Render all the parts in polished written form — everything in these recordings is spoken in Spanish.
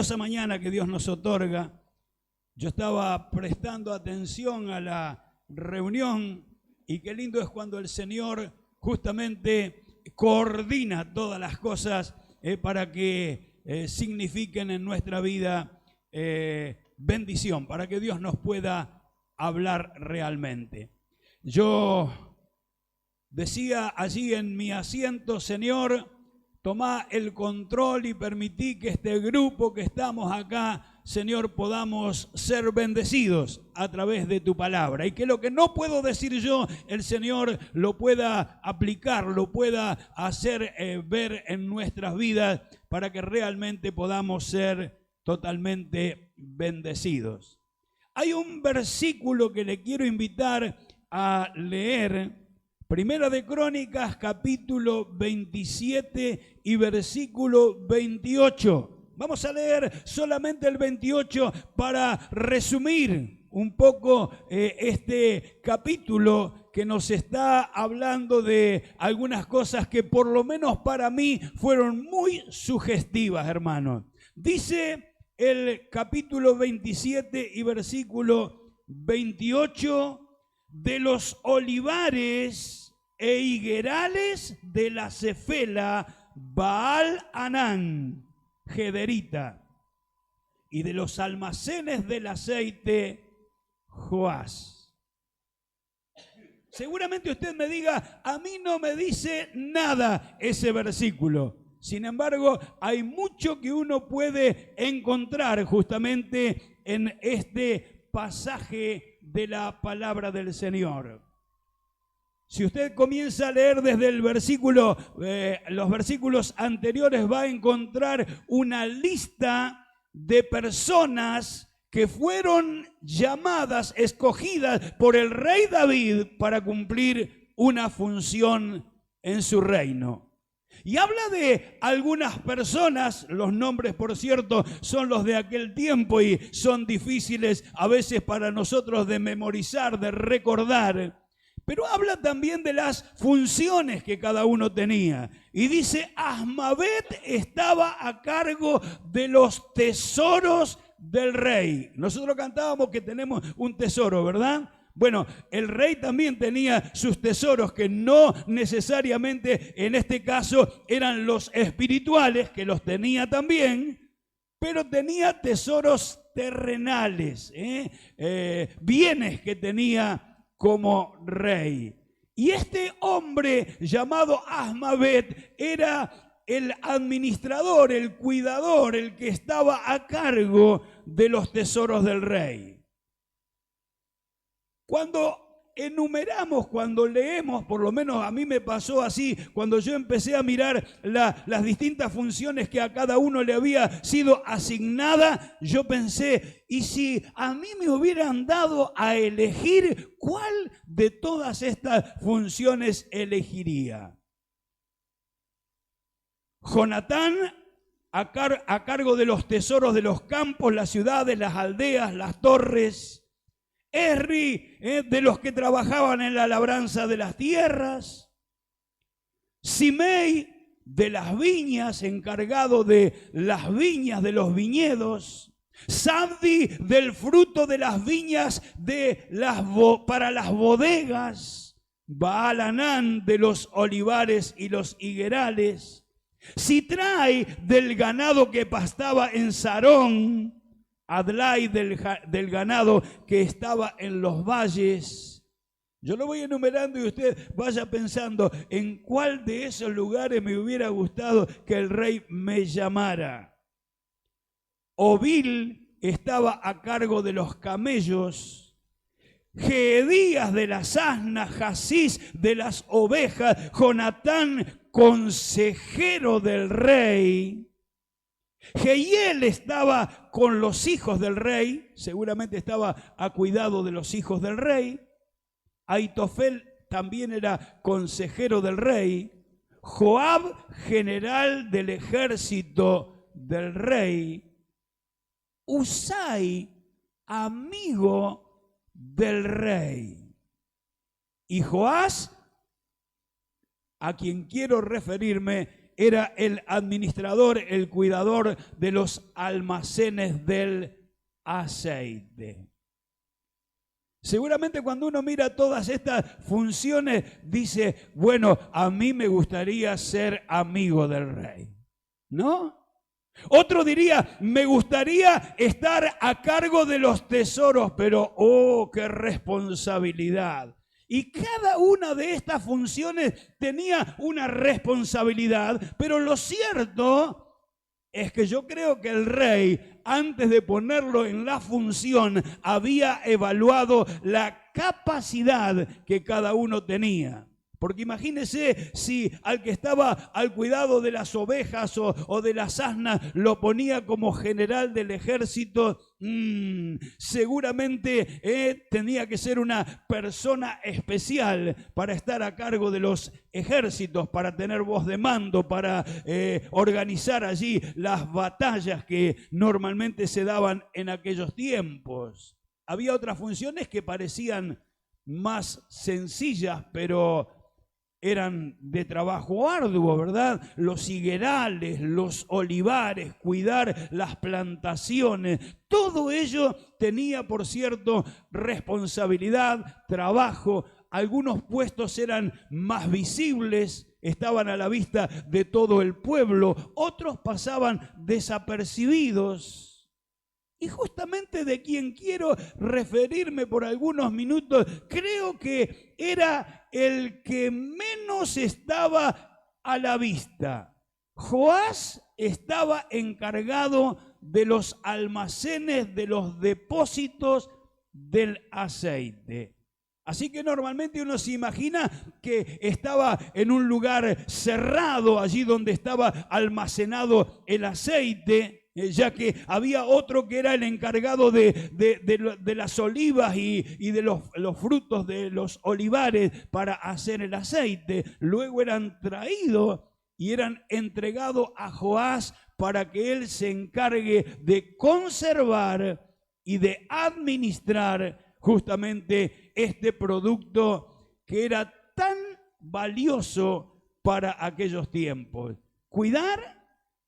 Esa mañana que Dios nos otorga, yo estaba prestando atención a la reunión y qué lindo es cuando el Señor justamente coordina todas las cosas para que signifiquen en nuestra vida bendición, para que Dios nos pueda hablar realmente. Yo decía allí en mi asiento: Señor, tomá el control y permití que este grupo que estamos acá, Señor, podamos ser bendecidos a través de tu palabra. Y que lo que no puedo decir yo, el Señor lo pueda aplicar, lo pueda hacer ver en nuestras vidas para que realmente podamos ser totalmente bendecidos. Hay un versículo que le quiero invitar a leer. Primera de Crónicas, capítulo 27 y versículo 28. Vamos a leer solamente el 28 para resumir un poco este capítulo que nos está hablando de algunas cosas que por lo menos para mí fueron muy sugestivas, hermanos. Dice el capítulo 27 y versículo 28: de los olivares e higuerales de la Cefela, Baal-Hanán, Gederita, y de los almacenes del aceite, Joás. Seguramente usted me diga: a mí no me dice nada ese versículo. Sin embargo, hay mucho que uno puede encontrar justamente en este pasaje de la palabra del Señor. Si usted comienza a leer desde el versículo, los versículos anteriores, va a encontrar una lista de personas que fueron llamadas, escogidas por el rey David para cumplir una función en su reino. Y habla de algunas personas, los nombres por cierto son los de aquel tiempo y son difíciles a veces para nosotros de memorizar, de recordar. Pero habla también de las funciones que cada uno tenía. Y dice: Asmavet estaba a cargo de los tesoros del rey. Nosotros cantábamos que tenemos un tesoro, ¿verdad? Bueno, el rey también tenía sus tesoros, que no necesariamente en este caso eran los espirituales, que los tenía también, pero tenía tesoros terrenales, bienes que tenía como rey. Y este hombre llamado Asmavet era el administrador, el cuidador, el que estaba a cargo de los tesoros del rey. Cuando enumeramos, cuando leemos, por lo menos a mí me pasó así, cuando yo empecé a mirar las distintas funciones que a cada uno le había sido asignada, yo pensé: ¿y si a mí me hubieran dado a elegir, cuál de todas estas funciones elegiría? Jonatán, a cargo de los tesoros de los campos, las ciudades, las aldeas, las torres. Esri, de los que trabajaban en la labranza de las tierras. Simei, de las viñas, encargado de las viñas, de los viñedos. Sabdi, del fruto de las viñas para las bodegas. Baal-Hanán, de los olivares y los higuerales. Sitrai, del ganado que pastaba en Sarón. Adlai, del ganado que estaba en los valles. Yo lo voy enumerando y usted vaya pensando en cuál de esos lugares me hubiera gustado que el rey me llamara. Obil estaba a cargo de los camellos. Geedías de las asnas, Jasís de las ovejas, Jonatán, consejero del rey. Jehiel estaba con los hijos del rey, seguramente estaba a cuidado de los hijos del rey. Aitofel también era consejero del rey. Joab, general del ejército del rey. Usai, amigo del rey. Y Joás, a quien quiero referirme, era el administrador, el cuidador de los almacenes del aceite. Seguramente cuando uno mira todas estas funciones, dice, bueno, a mí me gustaría ser amigo del rey, ¿no? Otro diría, me gustaría estar a cargo de los tesoros, pero ¡oh, qué responsabilidad! Y cada una de estas funciones tenía una responsabilidad, pero lo cierto es que yo creo que el rey, antes de ponerlo en la función, había evaluado la capacidad que cada uno tenía. Porque imagínese si al que estaba al cuidado de las ovejas o de las asnas lo ponía como general del ejército, seguramente tenía que ser una persona especial para estar a cargo de los ejércitos, para tener voz de mando, para organizar allí las batallas que normalmente se daban en aquellos tiempos. Había otras funciones que parecían más sencillas, pero eran de trabajo arduo, ¿verdad? Los higuerales, los olivares, cuidar las plantaciones, todo ello tenía, por cierto, responsabilidad, trabajo. Algunos puestos eran más visibles, estaban a la vista de todo el pueblo, otros pasaban desapercibidos. Y justamente de quien quiero referirme por algunos minutos, creo que era el que menos estaba a la vista. Joás estaba encargado de los almacenes, de los depósitos del aceite. Así que normalmente uno se imagina que estaba en un lugar cerrado, allí donde estaba almacenado el aceite, ya que había otro que era el encargado de las olivas y de los frutos de los olivares para hacer el aceite. Luego eran traídos y eran entregados a Joás para que él se encargue de conservar y de administrar justamente este producto que era tan valioso para aquellos tiempos. Cuidar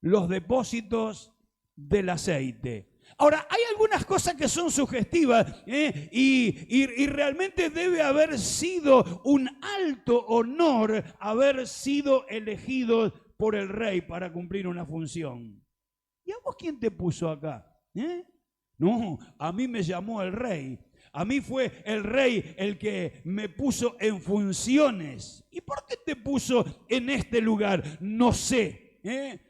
los depósitos del aceite. Ahora, hay algunas cosas que son sugestivas y realmente debe haber sido un alto honor haber sido elegido por el rey para cumplir una función. ¿Y a vos quién te puso acá? No, a mí me llamó el rey. A mí fue el rey el que me puso en funciones. ¿Y por qué te puso en este lugar? No sé.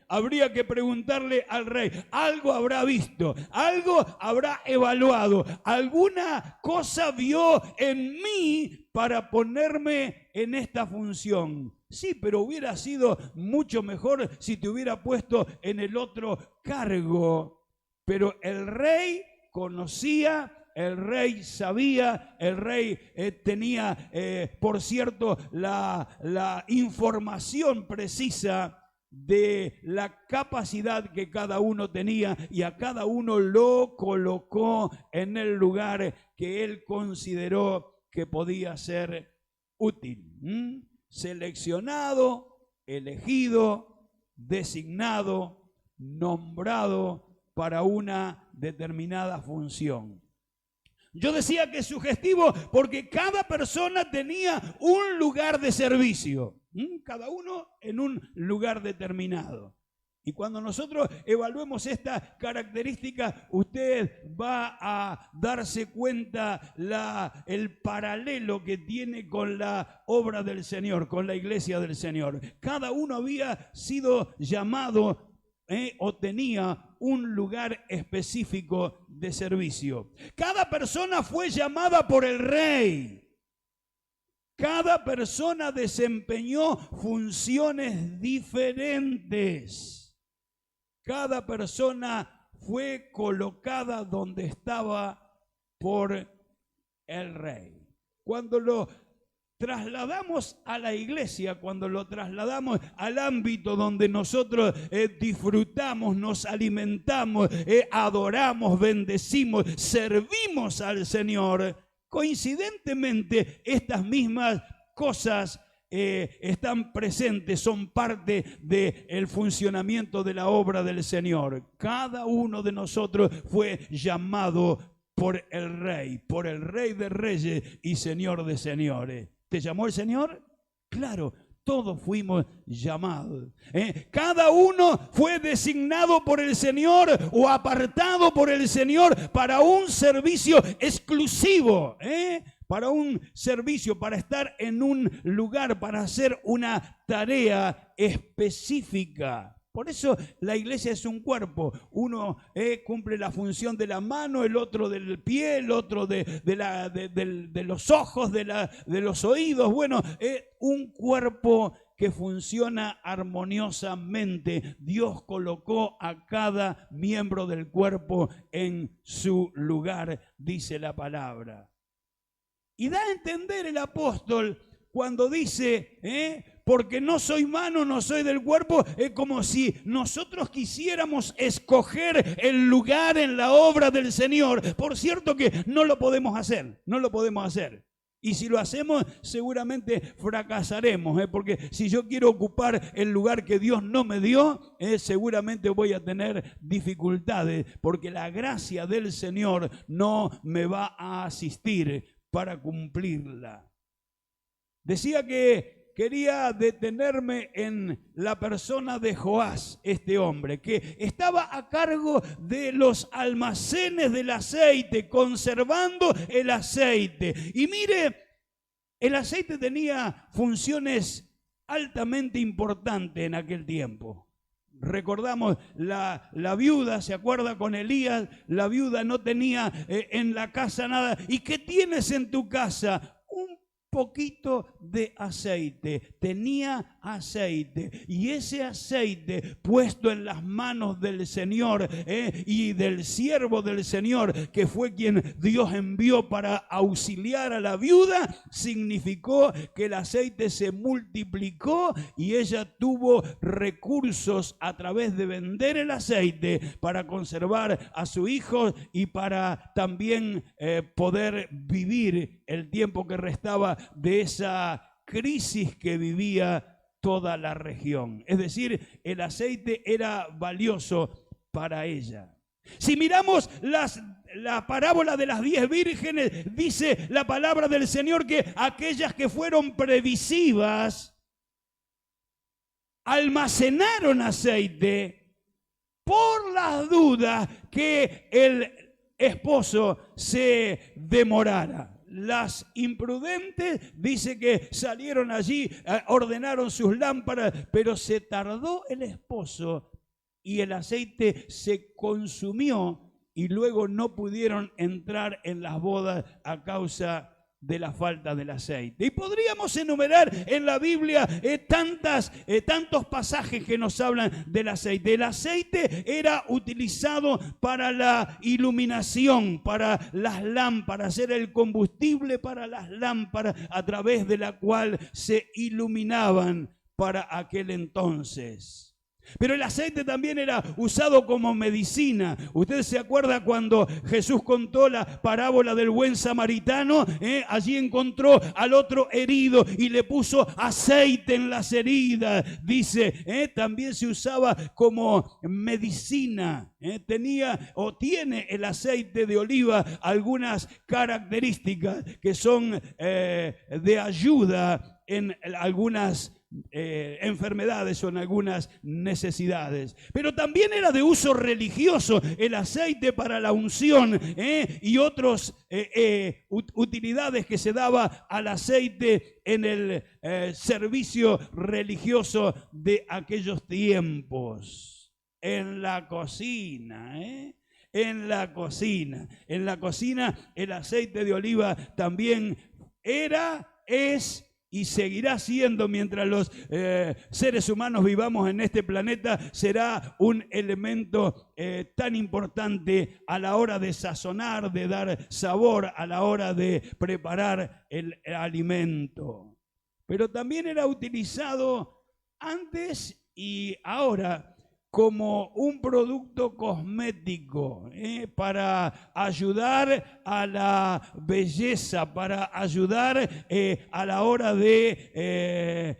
Habría que preguntarle al rey. Algo habrá visto, algo habrá evaluado, alguna cosa vio en mí para ponerme en esta función. Sí, pero hubiera sido mucho mejor si te hubiera puesto en el otro cargo. Pero el rey conocía, el rey sabía, el rey tenía, por cierto, la información precisa de la capacidad que cada uno tenía, y a cada uno lo colocó en el lugar que él consideró que podía ser útil. Seleccionado, elegido, designado, nombrado para una determinada función. Yo decía que es sugestivo porque cada persona tenía un lugar de servicio. Cada uno en un lugar determinado. Y cuando nosotros evaluemos esta característica, usted va a darse cuenta el paralelo que tiene con la obra del Señor, con la iglesia del Señor. Cada uno había sido llamado o tenía un lugar específico de servicio. Cada persona fue llamada por el rey. Cada persona desempeñó funciones diferentes. Cada persona fue colocada donde estaba por el rey. Cuando lo trasladamos a la iglesia, cuando lo trasladamos al ámbito donde nosotros disfrutamos, nos alimentamos, adoramos, bendecimos, servimos al Señor, coincidentemente estas mismas cosas están presentes, son parte del funcionamiento de la obra del Señor. Cada uno de nosotros fue llamado por el Rey de Reyes y Señor de Señores. ¿Te llamó el Señor? Claro. Todos fuimos llamados. Cada uno fue designado por el Señor o apartado por el Señor para un servicio exclusivo. Para un servicio, para estar en un lugar, para hacer una tarea específica. Por eso la iglesia es un cuerpo. Uno cumple la función de la mano, el otro del pie, el otro de los ojos, de los oídos. Bueno, un cuerpo que funciona armoniosamente. Dios colocó a cada miembro del cuerpo en su lugar, dice la palabra. Y da a entender el apóstol cuando dice, porque no soy mano, no soy del cuerpo, es como si nosotros quisiéramos escoger el lugar en la obra del Señor. Por cierto que no lo podemos hacer, no lo podemos hacer. Y si lo hacemos, seguramente fracasaremos, porque si yo quiero ocupar el lugar que Dios no me dio, seguramente voy a tener dificultades, porque la gracia del Señor no me va a asistir para cumplirla. Decía que quería detenerme en la persona de Joás, este hombre, que estaba a cargo de los almacenes del aceite, conservando el aceite. Y mire, el aceite tenía funciones altamente importantes en aquel tiempo. Recordamos la viuda, ¿se acuerda con Elías? La viuda no tenía en la casa nada. ¿Y qué tienes en tu casa? Poquito de aceite, tenía aceite, y ese aceite puesto en las manos del Señor y del siervo del Señor, que fue quien Dios envió para auxiliar a la viuda, significó que el aceite se multiplicó y ella tuvo recursos a través de vender el aceite para conservar a su hijo y para también poder vivir el tiempo que restaba de esa crisis que vivía toda la región. Es decir, el aceite era valioso para ella. Si miramos la parábola de las 10 vírgenes, dice la palabra del Señor que aquellas que fueron previsivas almacenaron aceite por las dudas que el esposo se demorara. Las imprudentes, dice que salieron allí, ordenaron sus lámparas, pero se tardó el esposo y el aceite se consumió y luego no pudieron entrar en las bodas a causa de la falta del aceite. Y podríamos enumerar en la Biblia tantos pasajes que nos hablan del aceite. El aceite era utilizado para la iluminación, para las lámparas, era el combustible para las lámparas a través de la cual se iluminaban para aquel entonces. Pero el aceite también era usado como medicina. ¿Usted se acuerda cuando Jesús contó la parábola del buen samaritano? Allí encontró al otro herido y le puso aceite en las heridas. Dice, también se usaba como medicina. Tenía o tiene el aceite de oliva algunas características que son de ayuda en algunas enfermedades o en algunas necesidades. Pero también era de uso religioso el aceite para la unción y otras utilidades que se daba al aceite en el servicio religioso de aquellos tiempos. En la cocina, en la cocina el aceite de oliva también es y seguirá siendo, mientras los seres humanos vivamos en este planeta, será un elemento tan importante a la hora de sazonar, de dar sabor, a la hora de preparar el alimento. Pero también era utilizado antes y ahora como un producto cosmético, para ayudar a la belleza, para ayudar a la hora de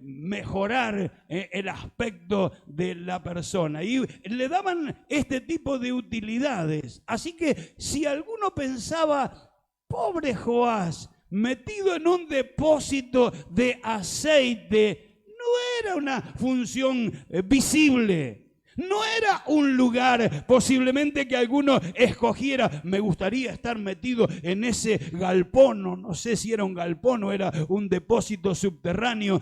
mejorar el aspecto de la persona. Y le daban este tipo de utilidades. Así que si alguno pensaba, pobre Joás, metido en un depósito de aceite, no era una función visible, no era un lugar posiblemente que alguno escogiera. Me gustaría estar metido en ese galpón, no sé si era un galpón o era un depósito subterráneo,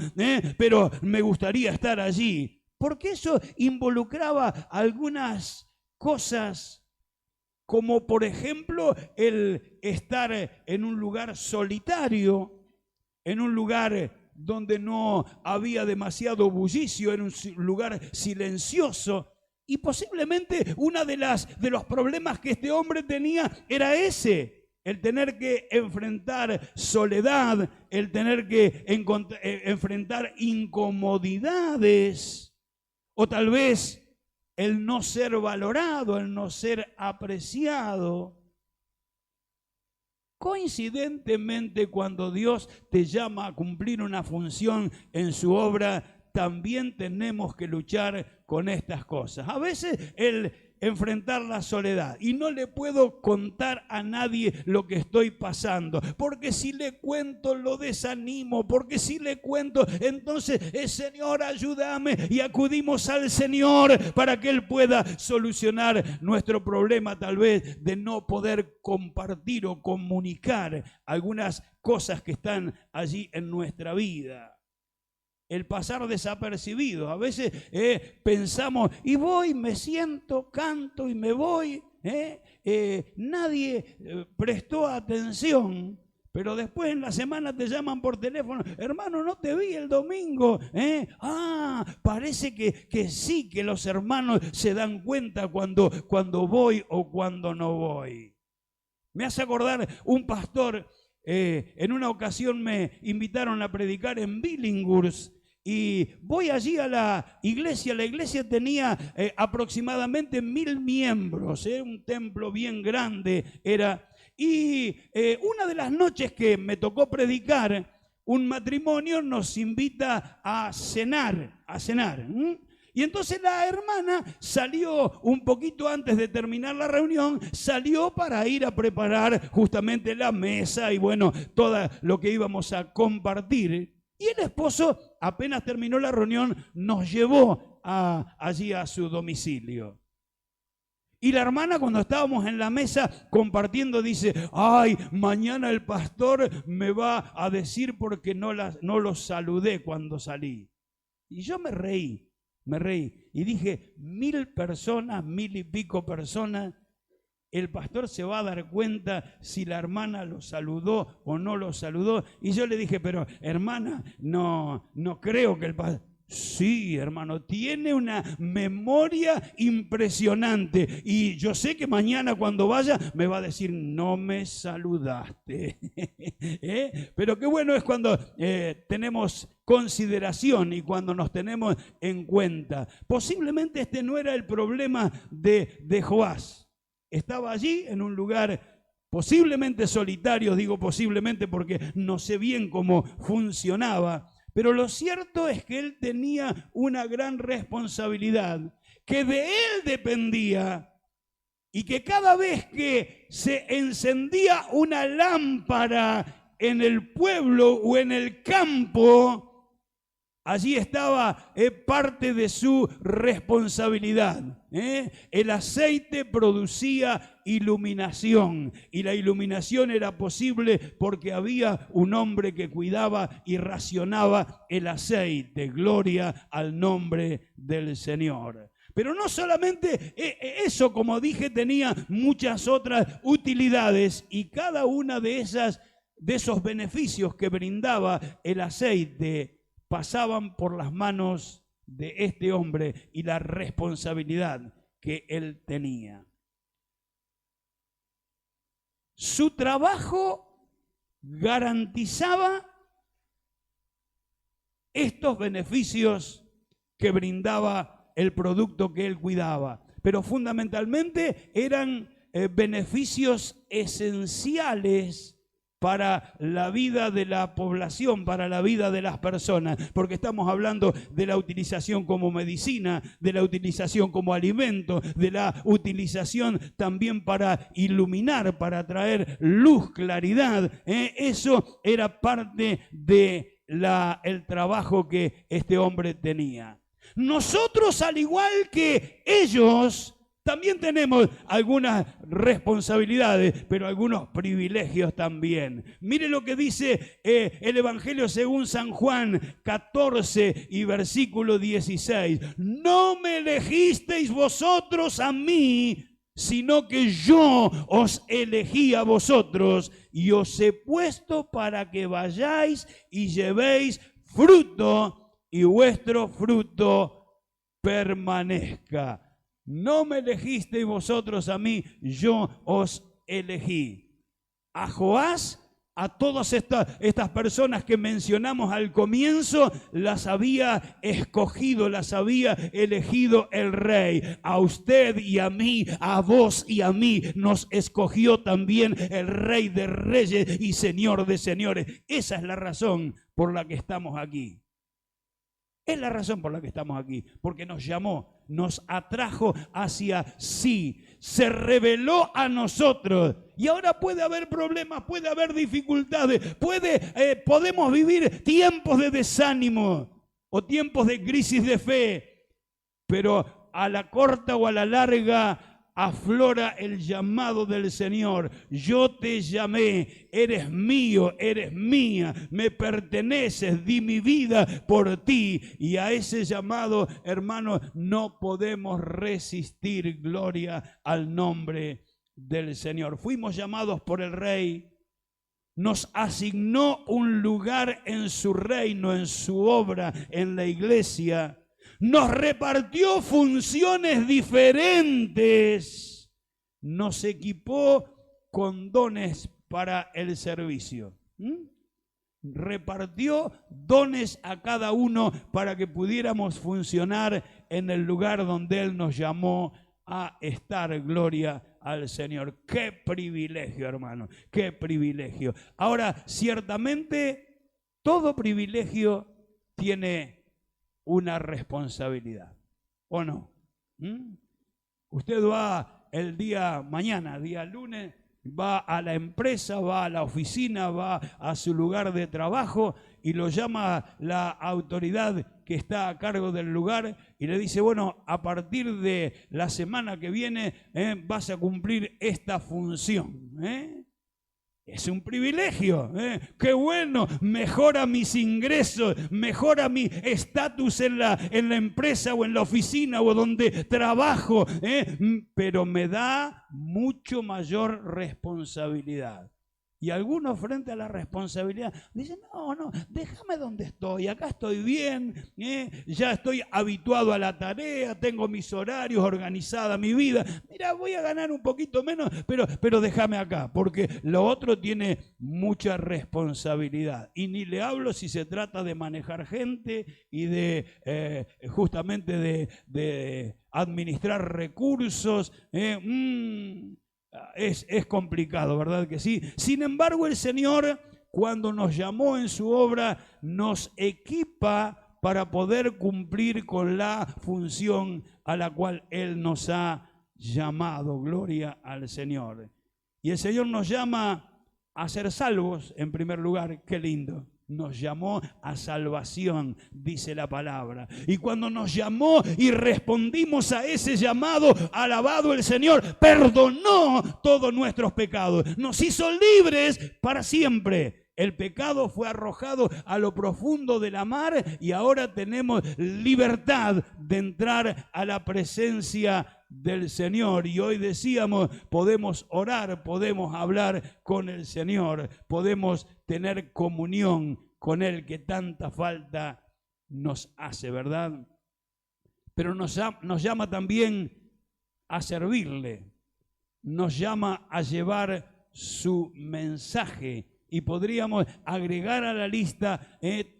pero me gustaría estar allí, porque eso involucraba algunas cosas, como por ejemplo el estar en un lugar solitario, en un lugar donde no había demasiado bullicio, era un lugar silencioso. Y posiblemente uno de los problemas que este hombre tenía era ese, el tener que enfrentar soledad, el tener que enfrentar incomodidades, o tal vez el no ser valorado, el no ser apreciado. Coincidentemente, cuando Dios te llama a cumplir una función en su obra, también tenemos que luchar con estas cosas. A veces el enfrentar la soledad, y no le puedo contar a nadie lo que estoy pasando, porque si le cuento lo desanimo, porque si le cuento, entonces Señor, ayúdame, y acudimos al Señor para que Él pueda solucionar nuestro problema, tal vez de no poder compartir o comunicar algunas cosas que están allí en nuestra vida. El pasar desapercibido. A veces pensamos, y voy, me siento, canto y me voy. Nadie prestó atención. Pero después en la semana te llaman por teléfono, hermano, no te vi el domingo. Parece que sí, que los hermanos se dan cuenta cuando voy o cuando no voy. Me hace acordar un pastor. En una ocasión me invitaron a predicar en Billinghurst y voy allí a la iglesia tenía aproximadamente 1000 miembros, un templo bien grande era, y una de las noches que me tocó predicar, un matrimonio nos invita a cenar. Y entonces la hermana salió un poquito antes de terminar la reunión, salió para ir a preparar justamente la mesa y bueno, todo lo que íbamos a compartir. Y el esposo, apenas terminó la reunión, nos llevó allí a su domicilio. Y la hermana, cuando estábamos en la mesa compartiendo, dice, ay, mañana el pastor me va a decir porque no los saludé cuando salí. Y yo me reí y dije, 1000 personas, 1000 y pico personas, el pastor se va a dar cuenta si la hermana lo saludó o no lo saludó. Y yo le dije, pero hermana, no creo que el pastor... Sí, hermano, tiene una memoria impresionante y yo sé que mañana cuando vaya me va a decir, no me saludaste. Pero qué bueno es cuando tenemos consideración y cuando nos tenemos en cuenta. Posiblemente este no era el problema de Joás. Estaba allí en un lugar posiblemente solitario, digo posiblemente porque no sé bien cómo funcionaba. Pero lo cierto es que él tenía una gran responsabilidad, que de él dependía y que cada vez que se encendía una lámpara en el pueblo o en el campo, allí estaba parte de su responsabilidad. El aceite producía iluminación y la iluminación era posible porque había un hombre que cuidaba y racionaba el aceite. Gloria al nombre del Señor. Pero no solamente eso, como dije, tenía muchas otras utilidades y cada una de esos beneficios que brindaba el aceite pasaban por las manos de este hombre y la responsabilidad que él tenía. Su trabajo garantizaba estos beneficios que brindaba el producto que él cuidaba. Pero fundamentalmente eran beneficios esenciales para la vida de la población, para la vida de las personas, porque estamos hablando de la utilización como medicina, de la utilización como alimento, de la utilización también para iluminar, para traer luz, claridad. Eso era parte de el trabajo que este hombre tenía. Nosotros, al igual que ellos, también tenemos algunas responsabilidades, pero algunos privilegios también. Mire lo que dice el Evangelio según San Juan 14 y versículo 16. No me elegisteis vosotros a mí, sino que yo os elegí a vosotros y os he puesto para que vayáis y llevéis fruto y vuestro fruto permanezca. No me elegisteis vosotros a mí, yo os elegí. A Joás, a todas estas personas que mencionamos al comienzo, las había escogido, las había elegido el rey. A usted y a mí, a vos y a mí, nos escogió también el Rey de Reyes y Señor de Señores. Esa es la razón por la que estamos aquí. Es la razón por la que estamos aquí, porque nos llamó, nos atrajo hacia sí, se reveló a nosotros. Y ahora puede haber problemas, puede haber dificultades, podemos vivir tiempos de desánimo o tiempos de crisis de fe, pero a la corta o a la larga aflora el llamado del Señor. Yo te llamé, eres mío, eres mía, me perteneces, di mi vida por ti. Y a ese llamado, hermanos, no podemos resistir. Gloria al nombre del Señor. Fuimos llamados por el Rey, nos asignó un lugar en su reino, en su obra, en la iglesia. Nos repartió funciones diferentes, nos equipó con dones para el servicio. Repartió dones a cada uno para que pudiéramos funcionar en el lugar donde Él nos llamó a estar. Gloria al Señor. ¡Qué privilegio, hermano! ¡Qué privilegio! Ahora, ciertamente, todo privilegio tiene una responsabilidad, ¿o no? Usted va el día mañana, día lunes, va a la empresa, va a la oficina, va a su lugar de trabajo y lo llama la autoridad que está a cargo del lugar y le dice, bueno, a partir de la semana que viene vas a cumplir esta función. Es un privilegio, qué bueno, mejora mis ingresos, mejora mi estatus en la empresa o en la oficina o donde trabajo, pero me da mucho mayor responsabilidad. Y algunos frente a la responsabilidad dicen, no, déjame donde estoy, acá estoy bien, ya estoy habituado a la tarea, tengo mis horarios, organizada mi vida. Mira, voy a ganar un poquito menos, pero déjame acá, porque lo otro tiene mucha responsabilidad. Y ni le hablo si se trata de manejar gente y de justamente de administrar recursos. Es complicado, ¿verdad que sí? Sin embargo, el Señor, cuando nos llamó en su obra, nos equipa para poder cumplir con la función a la cual Él nos ha llamado. Gloria al Señor. Y el Señor nos llama a ser salvos, en primer lugar. Qué lindo. Nos llamó a salvación, dice la palabra. Y cuando nos llamó y respondimos a ese llamado, alabado el Señor, perdonó todos nuestros pecados. Nos hizo libres para siempre. El pecado fue arrojado a lo profundo de la mar y ahora tenemos libertad de entrar a la presencia del Señor. Y hoy decíamos, podemos orar, podemos hablar con el Señor, podemos tener comunión con Él que tanta falta nos hace, ¿verdad? Pero nos llama también a servirle, nos llama a llevar su mensaje y podríamos agregar a la lista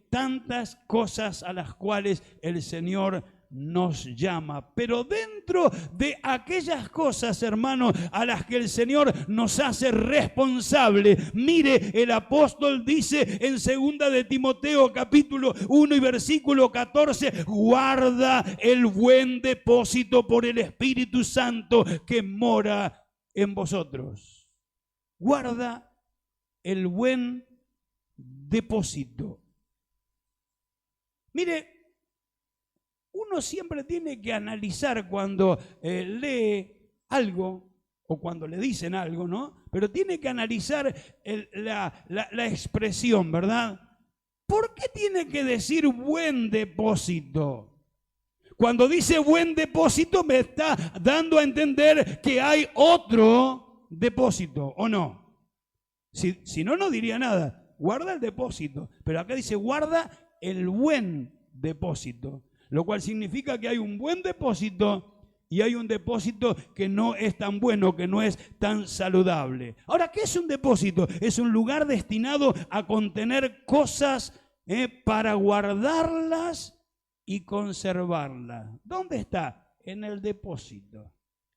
tantas cosas a las cuales el Señor nos llama. Pero dentro de aquellas cosas, hermanos, a las que el Señor nos hace responsable, mire, el apóstol dice en 2 de Timoteo capítulo 1 y versículo 14, guarda el buen depósito por el Espíritu Santo que mora en vosotros. Guarda el buen depósito. Mire, uno siempre tiene que analizar cuando lee algo o cuando le dicen algo, ¿no? Pero tiene que analizar la expresión, ¿verdad? ¿Por qué tiene que decir buen depósito? Cuando dice buen depósito me está dando a entender que hay otro depósito, ¿o no? Si no, no diría nada. Guarda el depósito. Pero acá dice guarda el buen depósito. Lo cual significa que hay un buen depósito y hay un depósito que no es tan bueno, que no es tan saludable. Ahora, ¿qué es un depósito? Es un lugar destinado a contener cosas para guardarlas y conservarlas. ¿Dónde está? En el depósito.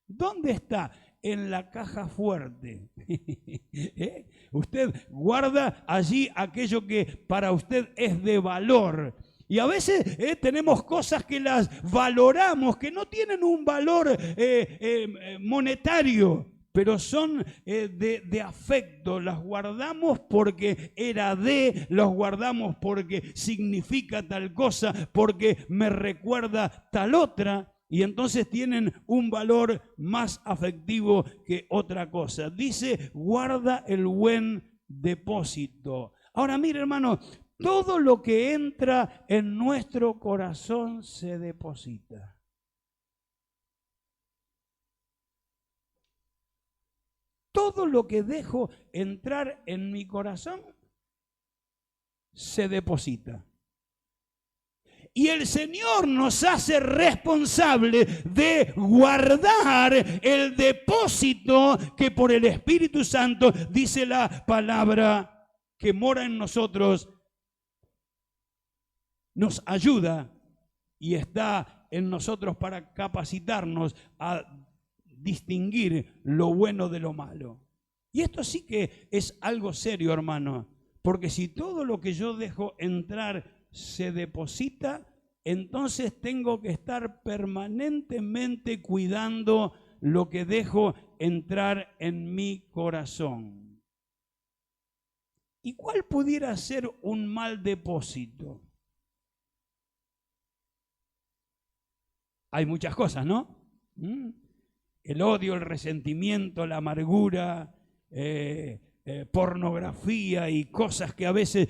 ¿Dónde está? En la caja fuerte. Usted guarda allí aquello que para usted es de valor. Y a veces tenemos cosas que las valoramos, que no tienen un valor monetario, pero son de afecto. Las guardamos porque los guardamos porque significa tal cosa, porque me recuerda tal otra. Y entonces tienen un valor más afectivo que otra cosa. Dice, guarda el buen depósito. Ahora mire, hermano, todo lo que entra en nuestro corazón se deposita. Todo lo que dejo entrar en mi corazón se deposita. Y el Señor nos hace responsable de guardar el depósito que por el Espíritu Santo, dice la palabra, que mora en nosotros, nos ayuda y está en nosotros para capacitarnos a distinguir lo bueno de lo malo. Y esto sí que es algo serio, hermano, porque si todo lo que yo dejo entrar se deposita, entonces tengo que estar permanentemente cuidando lo que dejo entrar en mi corazón. ¿Y cuál pudiera ser un mal depósito? Hay muchas cosas, ¿no? El odio, el resentimiento, la amargura, pornografía y cosas que a veces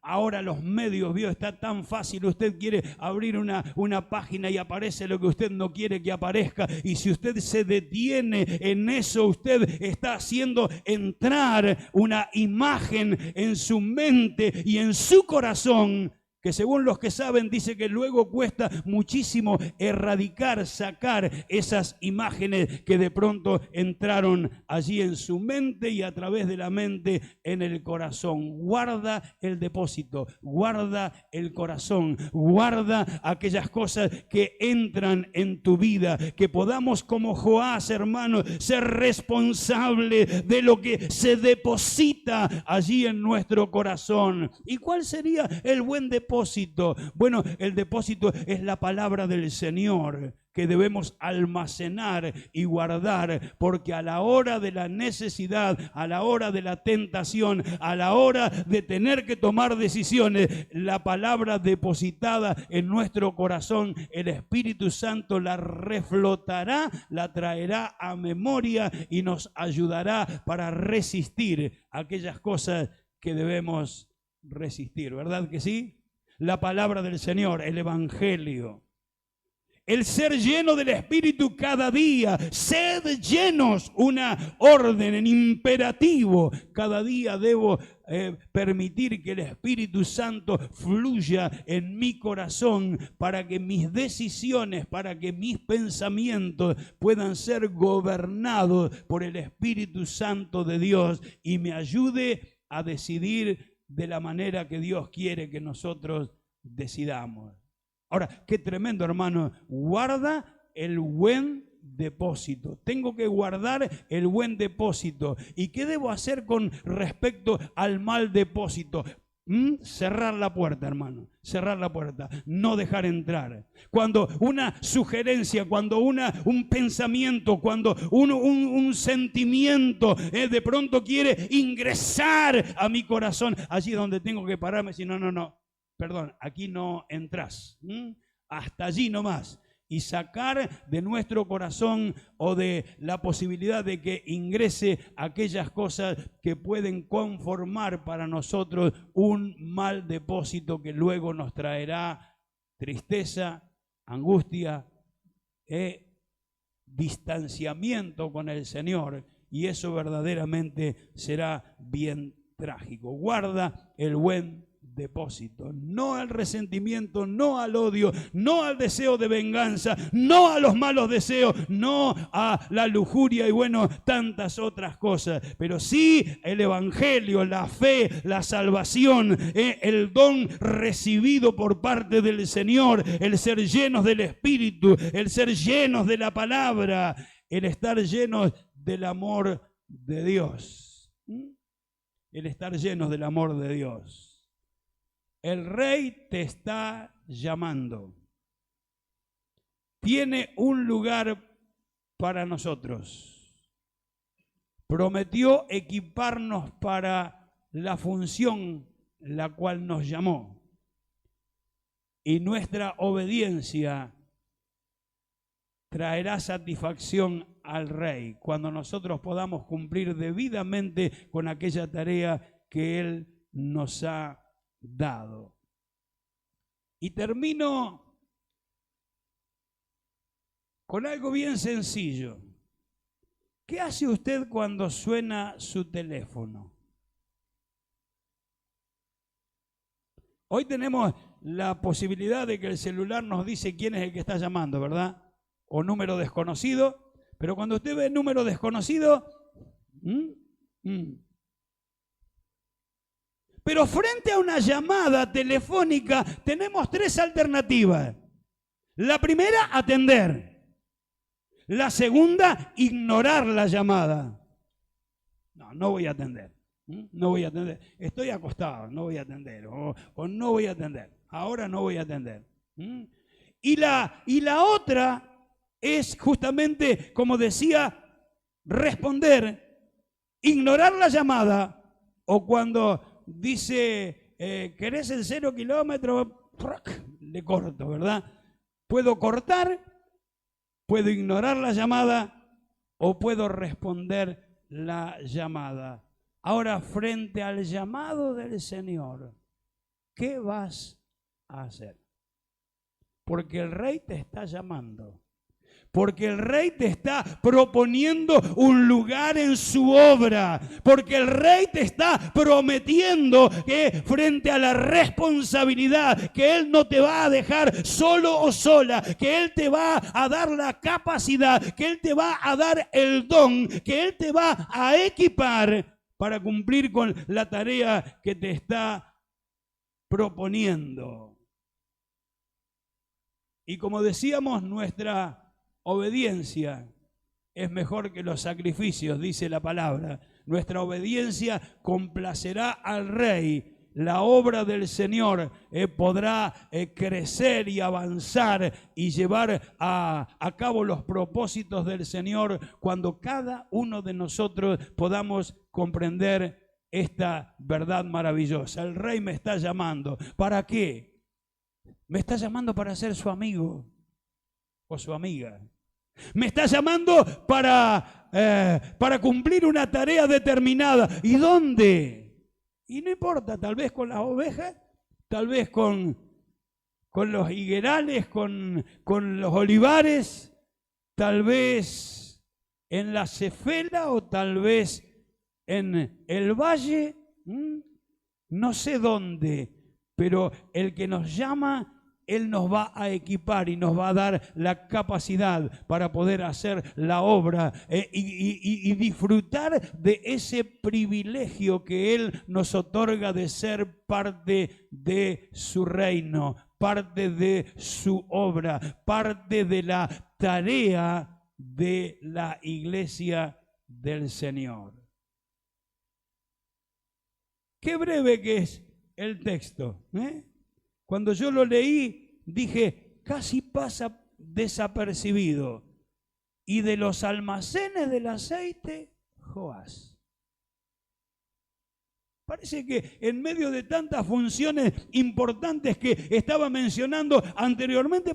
ahora los medios, está tan fácil. Usted quiere abrir una página y aparece lo que usted no quiere que aparezca, y si usted se detiene en eso, usted está haciendo entrar una imagen en su mente y en su corazón que, según los que saben, dice que luego cuesta muchísimo erradicar, sacar esas imágenes que de pronto entraron allí en su mente y a través de la mente en el corazón. Guarda el depósito, guarda el corazón, guarda aquellas cosas que entran en tu vida, que podamos como Joás, hermano, ser responsables de lo que se deposita allí en nuestro corazón. ¿Y cuál sería el buen depósito? Bueno, el depósito es la palabra del Señor que debemos almacenar y guardar, porque a la hora de la necesidad, a la hora de la tentación, a la hora de tener que tomar decisiones, la palabra depositada en nuestro corazón, el Espíritu Santo la reflotará, la traerá a memoria y nos ayudará para resistir aquellas cosas que debemos resistir, ¿verdad que sí? La palabra del Señor, el Evangelio. El ser lleno del Espíritu cada día. Sed llenos, una orden, en imperativo. Cada día debo permitir que el Espíritu Santo fluya en mi corazón para que mis decisiones, para que mis pensamientos puedan ser gobernados por el Espíritu Santo de Dios y me ayude a decidir de la manera que Dios quiere que nosotros decidamos. Ahora, qué tremendo, hermano. Guarda el buen depósito. Tengo que guardar el buen depósito. ¿Y qué debo hacer con respecto al mal depósito? Cerrar la puerta, hermano. Cerrar la puerta. No dejar entrar. Cuando una sugerencia, cuando un pensamiento, cuando un sentimiento de pronto quiere ingresar a mi corazón, allí donde tengo que pararme, si no, perdón, aquí no entras. Hasta allí nomás. Y sacar de nuestro corazón o de la posibilidad de que ingrese aquellas cosas que pueden conformar para nosotros un mal depósito que luego nos traerá tristeza, angustia, distanciamiento con el Señor, y eso verdaderamente será bien trágico. Guarda el buen depósito, no al resentimiento, no al odio, no al deseo de venganza, no a los malos deseos, no a la lujuria y bueno, tantas otras cosas, pero sí el evangelio, la fe, la salvación, el don recibido por parte del Señor, el ser llenos del Espíritu, el ser llenos de la palabra, el estar llenos del amor de Dios, el estar llenos del amor de Dios. El Rey te está llamando. Tiene un lugar para nosotros. Prometió equiparnos para la función la cual nos llamó. Y nuestra obediencia traerá satisfacción al Rey cuando nosotros podamos cumplir debidamente con aquella tarea que Él nos ha dado. Y termino con algo bien sencillo. ¿Qué hace usted cuando suena su teléfono? Hoy tenemos la posibilidad de que el celular nos dice quién es el que está llamando, ¿verdad? O número desconocido. Pero cuando usted ve número desconocido, pero frente a una llamada telefónica tenemos tres alternativas. La primera, atender. La segunda, ignorar la llamada. No voy a atender. No voy a atender. Estoy acostado, no voy a atender. O no voy a atender. Ahora no voy a atender. Y la otra es justamente, como decía, responder, ignorar la llamada, o cuando dice, ¿querés el 0 kilómetro? Le corto, ¿verdad? Puedo cortar, puedo ignorar la llamada o puedo responder la llamada. Ahora, frente al llamado del Señor, ¿qué vas a hacer? Porque el Rey te está llamando. Porque el Rey te está proponiendo un lugar en su obra. Porque el Rey te está prometiendo que frente a la responsabilidad, que Él no te va a dejar solo o sola, que Él te va a dar la capacidad, que Él te va a dar el don, que Él te va a equipar para cumplir con la tarea que te está proponiendo. Y como decíamos, nuestra obediencia es mejor que los sacrificios, dice la palabra. Nuestra obediencia complacerá al Rey. La obra del Señor podrá crecer y avanzar y llevar a cabo los propósitos del Señor cuando cada uno de nosotros podamos comprender esta verdad maravillosa. El Rey me está llamando. ¿Para qué? Me está llamando para ser su amigo o su amiga. Me está llamando para cumplir una tarea determinada. ¿Y dónde? Y no importa, tal vez con las ovejas, tal vez con los higuerales, con los olivares, tal vez en la cefela o tal vez en el valle, no sé dónde, pero el que nos llama, Él nos va a equipar y nos va a dar la capacidad para poder hacer la obra y disfrutar de ese privilegio que Él nos otorga de ser parte de su reino, parte de su obra, parte de la tarea de la iglesia del Señor. Qué breve que es el texto, ¿eh? Cuando yo lo leí, dije, casi pasa desapercibido. Y de los almacenes del aceite, Joás. Parece que en medio de tantas funciones importantes que estaba mencionando anteriormente,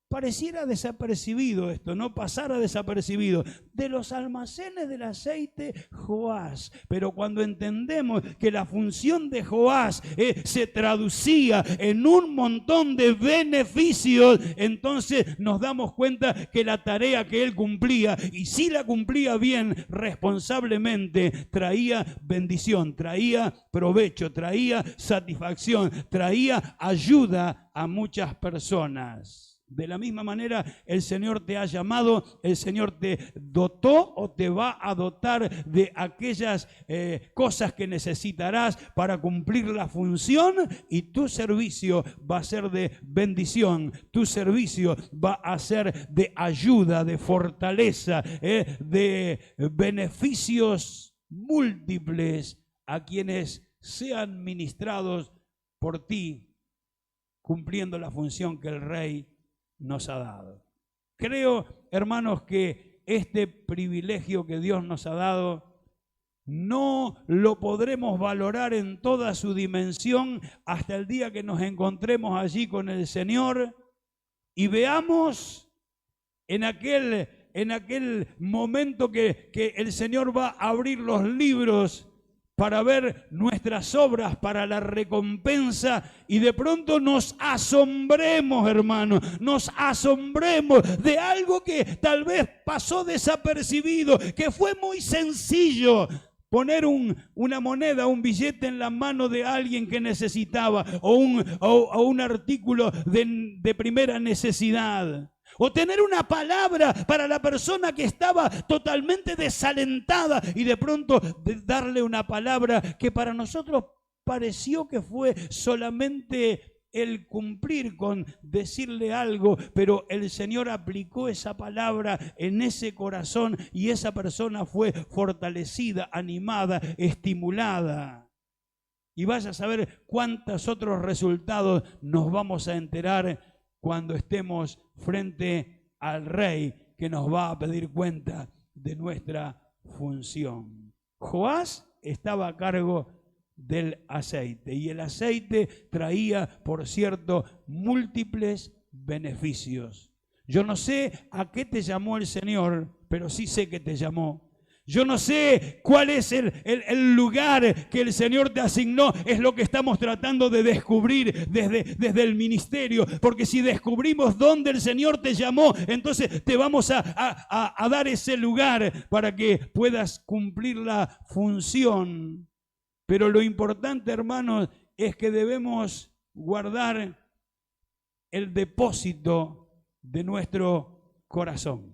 pareciera desapercibido esto, no pasara desapercibido. De los almacenes del aceite, Joás. Pero cuando entendemos que la función de Joás se traducía en un montón de beneficios, entonces nos damos cuenta que la tarea que él cumplía, y si la cumplía bien, responsablemente, traía bendición, traía provecho, traía satisfacción, traía ayuda a muchas personas. De la misma manera, el Señor te ha llamado, el Señor te dotó o te va a dotar de aquellas cosas que necesitarás para cumplir la función, y tu servicio va a ser de bendición, tu servicio va a ser de ayuda, de fortaleza, de beneficios múltiples a quienes sean ministrados por ti, cumpliendo la función que el Rey nos ha dado. Creo, hermanos, que este privilegio que Dios nos ha dado no lo podremos valorar en toda su dimensión hasta el día que nos encontremos allí con el Señor y veamos en aquel momento que el Señor va a abrir los libros para ver nuestras obras, para la recompensa, y de pronto nos asombremos, hermanos, nos asombremos de algo que tal vez pasó desapercibido, que fue muy sencillo. Poner una moneda, un billete en la mano de alguien que necesitaba, o un artículo de primera necesidad. O tener una palabra para la persona que estaba totalmente desalentada y de pronto darle una palabra que para nosotros pareció que fue solamente el cumplir con decirle algo, pero el Señor aplicó esa palabra en ese corazón y esa persona fue fortalecida, animada, estimulada. Y vaya a saber cuántos otros resultados nos vamos a enterar cuando estemos frente al Rey que nos va a pedir cuenta de nuestra función. Joás estaba a cargo del aceite y el aceite traía, por cierto, múltiples beneficios. Yo no sé a qué te llamó el Señor, pero sí sé que te llamó. Yo no sé cuál es el lugar que el Señor te asignó. Es lo que estamos tratando de descubrir desde el ministerio. Porque si descubrimos dónde el Señor te llamó, entonces te vamos a dar ese lugar para que puedas cumplir la función. Pero lo importante, hermanos, es que debemos guardar el depósito de nuestro corazón.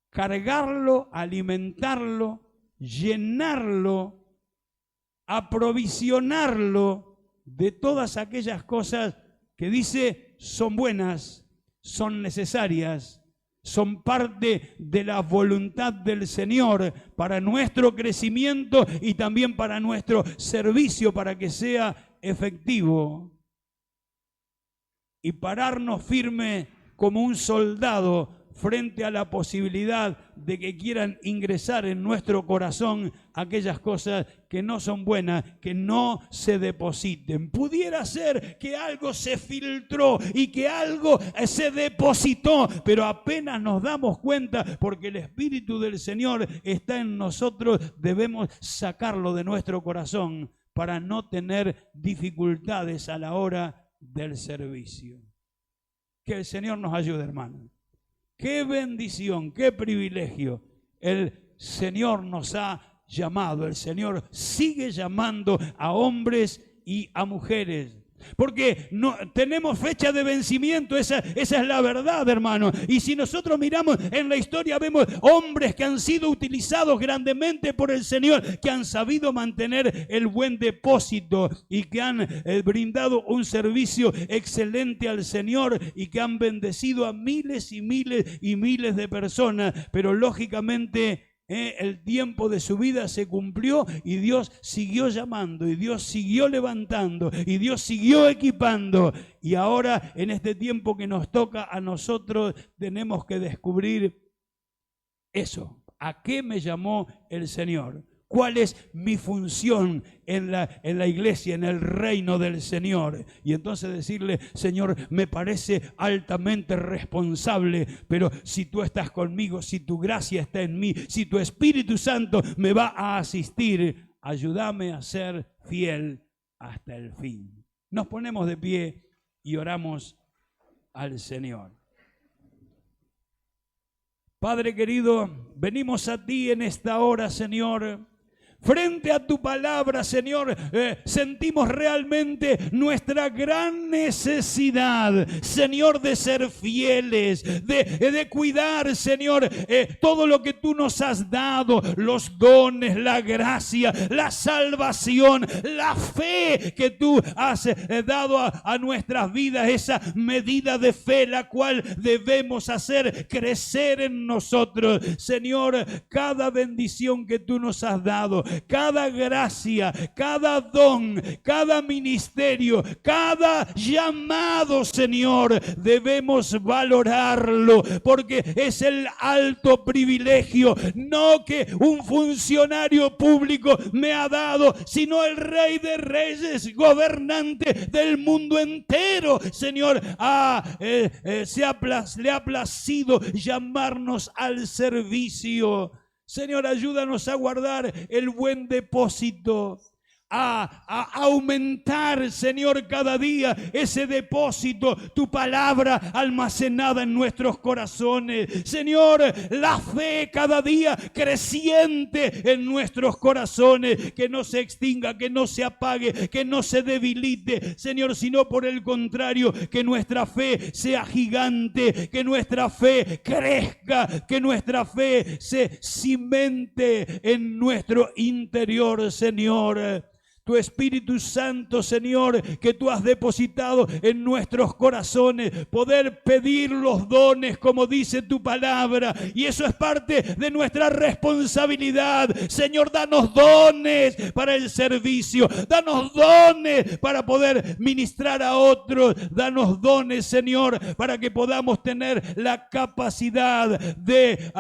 Cargarlo, alimentarlo, llenarlo, aprovisionarlo de todas aquellas cosas que dice son buenas, son necesarias, son parte de la voluntad del Señor para nuestro crecimiento y también para nuestro servicio, para que sea efectivo. Y pararnos firme como un soldado frente a la posibilidad de que quieran ingresar en nuestro corazón aquellas cosas que no son buenas, que no se depositen. Pudiera ser que algo se filtró y que algo se depositó, pero apenas nos damos cuenta, porque el Espíritu del Señor está en nosotros, debemos sacarlo de nuestro corazón para no tener dificultades a la hora del servicio. Que el Señor nos ayude, hermano. Qué bendición, qué privilegio. El Señor nos ha llamado, el Señor sigue llamando a hombres y a mujeres Porque no, tenemos fecha de vencimiento, esa es la verdad, hermano. Y si nosotros miramos en la historia, vemos hombres que han sido utilizados grandemente por el Señor, que han sabido mantener el buen depósito y que han brindado un servicio excelente al Señor y que han bendecido a miles y miles y miles de personas. Pero lógicamente el tiempo de su vida se cumplió y Dios siguió llamando y Dios siguió levantando y Dios siguió equipando. Y ahora, en este tiempo que nos toca a nosotros, tenemos que descubrir eso. ¿A qué me llamó el Señor? ¿Cuál es mi función en la iglesia, en el reino del Señor? Y entonces decirle: Señor, me parece altamente responsable, pero si tú estás conmigo, si tu gracia está en mí, si tu Espíritu Santo me va a asistir, ayúdame a ser fiel hasta el fin. Nos ponemos de pie y oramos al Señor. Padre querido, venimos a ti en esta hora, Señor. Frente a tu palabra, Señor, sentimos realmente nuestra gran necesidad, Señor, de ser fieles, de cuidar, Señor, todo lo que tú nos has dado, los dones, la gracia, la salvación, la fe que tú has dado a nuestras vidas, esa medida de fe la cual debemos hacer crecer en nosotros. Señor, cada bendición que tú nos has dado, cada gracia, cada don, cada ministerio, cada llamado, Señor, debemos valorarlo, porque es el alto privilegio, no que un funcionario público me ha dado, sino el Rey de Reyes, gobernante del mundo entero, Señor, le ha placido llamarnos al servicio. Señor, ayúdanos a guardar el buen depósito, a aumentar, Señor, cada día ese depósito, tu palabra almacenada en nuestros corazones. Señor, la fe cada día creciente en nuestros corazones, que no se extinga, que no se apague, que no se debilite, Señor, sino por el contrario, que nuestra fe sea gigante, que nuestra fe crezca, que nuestra fe se cimente en nuestro interior, Señor. Tu Espíritu Santo, Señor, que tú has depositado en nuestros corazones, poder pedir los dones como dice tu palabra, y eso es parte de nuestra responsabilidad. Señor, danos dones para el servicio, danos dones para poder ministrar a otros, danos dones, Señor, para que podamos tener la capacidad de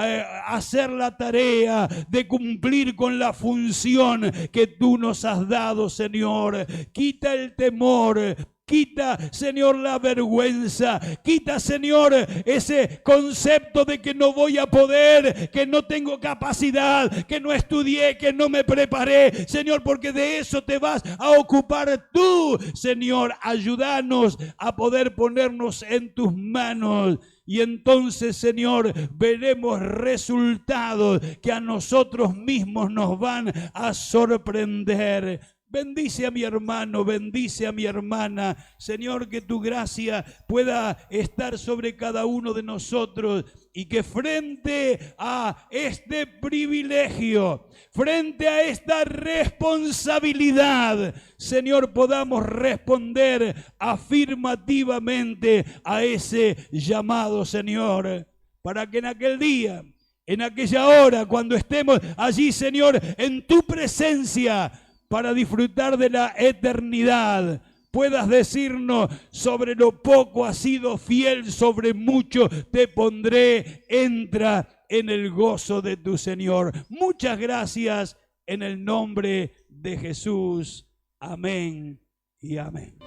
hacer la tarea, de cumplir con la función que tú nos has dado. Señor, quita el temor, quita, Señor, la vergüenza, quita, Señor, ese concepto de que no voy a poder, que no tengo capacidad, que no estudié, que no me preparé, Señor, porque de eso te vas a ocupar tú. Señor, ayúdanos a poder ponernos en tus manos. Y entonces, Señor, veremos resultados que a nosotros mismos nos van a sorprender. Bendice a mi hermano, bendice a mi hermana. Señor, que tu gracia pueda estar sobre cada uno de nosotros y que frente a este privilegio, frente a esta responsabilidad, Señor, podamos responder afirmativamente a ese llamado, Señor, para que en aquel día, en aquella hora, cuando estemos allí, Señor, en tu presencia, para disfrutar de la eternidad, puedas decirnos: sobre lo poco has sido fiel, sobre mucho te pondré, entra en el gozo de tu Señor. Muchas gracias en el nombre de Jesús. Amén y amén.